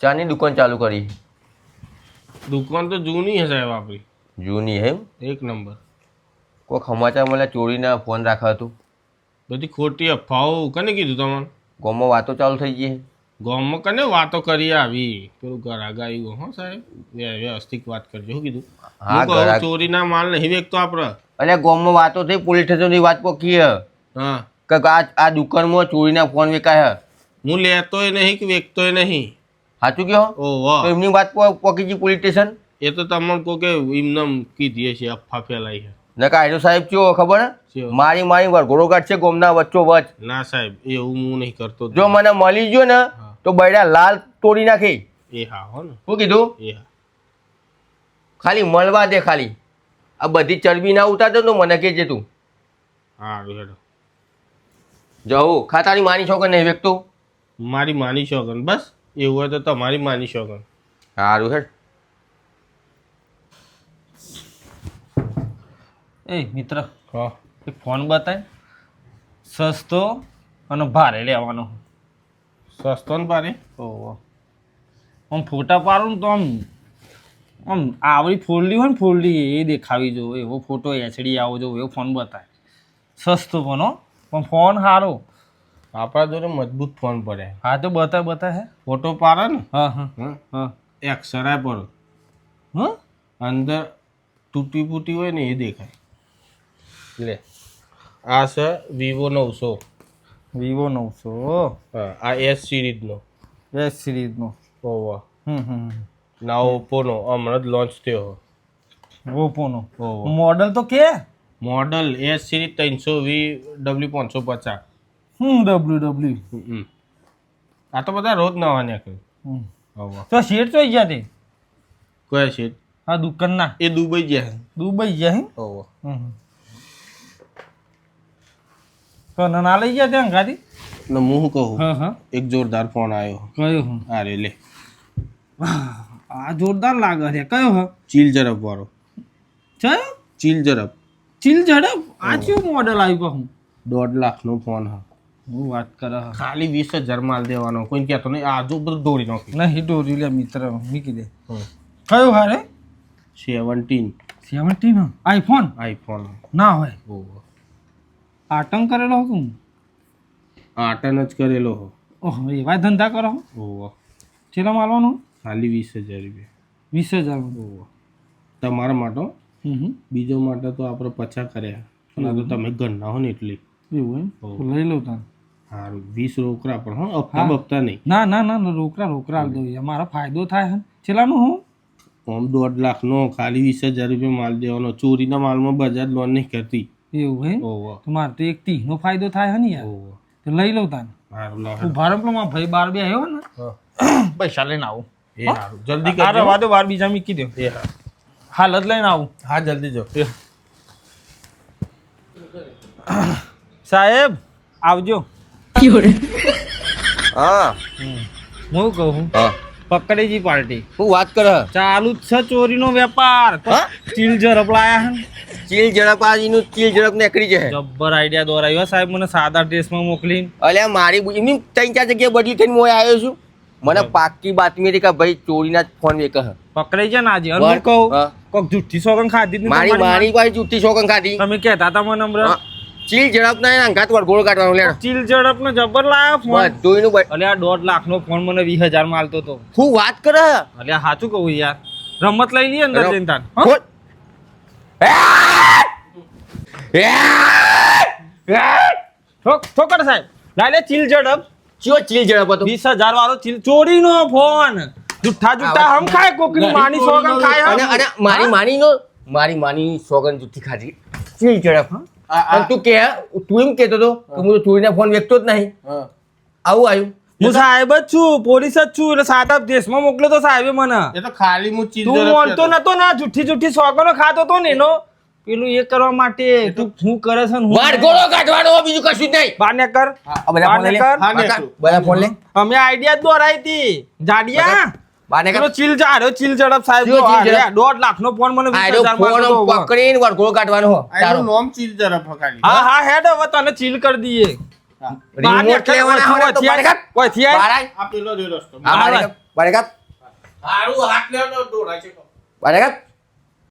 ચાની દુકાન ચાલુ કરી? દુકાન તો જૂની હે સાહેબ આપણી. જૂની હે? એક નંબર. કોઈ સમાચાર મળ્યા ચોરીના ફોન રાખ્યા હતું? બધી ખોટી અફવાઓ કને કીધું તમને? ગામમાં વાતો ચાલુ થઈ ગઈ. ગામમાં કને વાતો કરી આવી પેલું ઘરાગ આવ્યું હો સાહેબ વ્યવસ્થિત વાત કરજો. શું કીધું? હા, ઘરાગ ચોરીના માલ નહીં વેચતો આપણે. અરે ગામમાં વાતો થઈ, પોલીસ સ્ટેશનની વાત પોકી હે હા કે આ દુકાનમાં ચોરીના ફોન વેચાય હે. હું લેતોય નહીં કે વેચતોય નહીં. સાચું કહો? ઓહો તો એમની વાત પોકી ગઈ પોલીસ સ્ટેશન. એ તો તમને કહો કે એમને કીધી છે અફવા ફેલાઈ છે. ને કાયદો સાહેબ ચો ખબર હે? ચેવો? મારી વરઘોડો કાઢશે ગામના વચ્ચો વચ. ના સાહેબ એવું હું નહીં કરતો. જો મને મળી ગયો ને તો બૈડા લાલ તોડી નાખી. એ હા હો ને. શું કીધું? એ હા ખાલી મળવા દે. ખાલી આ બધી ચરબી ના ઉતારતો તો મને કહેજે તું. સારું હેડો. જવું ખાતાની માની છો કે નહીં વેચતું? મારી માની શોગન બસ એવું હોય તો તમારી માની શોગન. સારું હેડ. એ મિત્ર હા એક ફોન બતાય સસ્તો અને ભારે લેવાનો. સસ્તો ને પારે. ઓહો આમ ફોટા પાડું ને તો આમ આવડી ફોલ્ડી હોય ને ફોલ્ડી એ દેખાવી જો એવો ફોટો એચડી આવો જો એવો ફોન બતાય. સસ્તો પણ હો પણ ફોન સારો. આપણા જોડે મજબૂત ફોન પડે. હા તો બતા હે. ફોટો પાડે ને હા હા હા હા એક્સરાય પર હા અંદર તૂટી ફૂટી હોય ને એ દેખાય. લે આ છે વિવો 900. વિવો 900 હા આ એસ સિરીઝનો. એસ સિરીઝનો. ઓહો હમ ના ઓપ્પોનો હમણાં જ લોન્ચ થયો. ઓપ્પોનો ઓહો મોડલ તો કે model S series 320 W550. W આ તો બધા રોજ નવા નીકળે. ઓહો તો શેર ચોઈ ગયા તે કયા છે? આ દુકાનના એ દુબઈ ગયા. દુબઈ ગયા હે. ઓહો તો ના લઈ ગયા ત્યાં ગાડી. એટલે હું શું કહું હા હા એક જોરદાર ફોન આવ્યો. કયો હું અરે લે આ જોરદાર લાગે છે. કયો હ ચીલ ઝડપ વાળો. છે ચીલ ઝડપ ચીલ ઝડપ. આ કયું મોડલ આવ્યું કહું? 1.5 લાખનો ફોન હા. હું વાત કરે હ ખાલી 20,000 માલ દેવાનો. કોઈ કહેતો નહીં આજુ બધું દોડી નાખી. નહીં ડોરી લે મિત્ર મૂકી દે. કયો હારે 17 17 આઈફોન આઈફોન. ના હોય ઓહો આટંક કરેલો હું. આટન જ કરેલો હો. ઓહો એવા ધંધા કરો. ઓહો ચેલા માલવાનું ખાલી 20,000 રૂપિયા. 20,000. ઓહો તમારા માટે બીજો માટે તો આપણે 50 કર્યા પણ આ તો તમે ગણના હો ને એટલી. એવું એમ લઈ લઉં તાન. સારું 20 રોકડા પણ હો હપ્તા બપ્તા નહીં. ના ના ના રોકડા દો મારો ફાયદો થાય હે. ચેલાનું હું આમ 1.5 લાખનો ખાલી 20,000 રૂપિયા માલ દેવાનો. ચોરીના માલમાં બજાજ લોન નહીં કરતી. એવું હે ઓહો તો મારે તો એક 30 નો ફાયદો થાય હે ને યાર. ઓહો તો લઈ લઉં તાન. સારું લાવ. હું ભારતમાં ભાઈ બાર બે આવ્યો ને હા પૈસા લઈને આવું. એ સારું જલ્દી આ કરજો. રવા દો બાર બીજા મૂકી દો. એ હા હાલ જ લઈને આવું. હા જલ્દી જો. સાહેબ આવજો. હા હું કહું હા પકડેજી પાર્ટી શું વાત કરે? ચાલુ જ છે ચોરીનો વેપાર. હા? ચીલ ઝડપ લાયા હે. ચીલ ઝડપ આજીનું ચીલ ઝડપ નીકળી જાય. જબ્બર આઈડિયા દોરાયો સાહેબ મને સાદા ડ્રેસમાં મોકલીને. અલ્યા મારી એમની 3-4 જગ્યાએ બદલી થઈને હું આવ્યો છું. મને પાક્કી બાતમી હતી કે ભાઈ ચોરીના જ ફોન વેચે હે. પકડાઈ જાય ને આજે અને હું કહું હા. કોક જુઠ્ઠી સોગન ખાધી જ નહીં મારી તમારી મારી પાસે જુઠ્ઠી શોકન ખાધી. તમે કહેતા હતા મને હમણાં. હા. ચીલ ઝડપ ના અંગાત વરઘોડો કાઢવાનો લેણો. ચીલ ઝડપ નો જબ્બર લાયો ફોન. બધુંયનું અલે આ 1.5 લાખનો ફોન મને 20,000 માં આલતો તો. શું વાત કરે? અલે આ સાચું કહું યાર રમત લઈ લઈએ અંદર જઈને તાન. હં? ખોલ. ઠોકર સાહેબ લાય લે ચીલ ઝડપ. ચિયો ચીલ ઝડપ હતો? 20,000 વાળો ચીલ ચોરીનો ફોન. જુઠ્ઠા હમ ખાય કોકની માની સોગન ખાય અને હમ. અને મારી માની સોગન જુઠ્ઠી ખાધી. ચીલ ઝડપ અને તું એમ કહેતો હતો કે હું તો ચોરીના ફોન વેચતો જ નહીં. આવું આવ્યું. હું સાહેબ જ છું પોલીસ જ છું એટલે સાદા દેશમાં મોકલ્યો તો સાહેબે મને. એ તો ખાલી હું ચીલ તું બોલતો નતો ને જુઠ્ઠી સોગનો ખાતો તો ને એનો પેલું એ કરવા માટે તું શું કરે છે ને વરઘોડો કાઢવાનો બીજું કશું જ નહીં. બાને કર આ બધા ફોન લે. બાને કર. બધા ફોન લે. અમે આઈડિયા જ દોરાઈ હતી જાડિયા. બાને પેલો ચીલ ઝડપ સાહેબ ચિયો ચીલ ઝડપ? 1.5 લાખનો ફોન મને 20,000 માં ફોન આલતો તો. પકડીને વરઘોડો કાઢવાનો હો. આનું નામ ચીલ ઝડપ ખાલી. હા હેડ હવે તને ચીલ કરી દઈએ. રિમોટ લેવાના હોય તો બાને કાઢ. કોઈ થી આય. બાર આય. આ પેલો જ રસ્તો. આ બાને કાઢ. બારે કાપ હારું હાથ લેવાનો દોરા છે બારે કાપ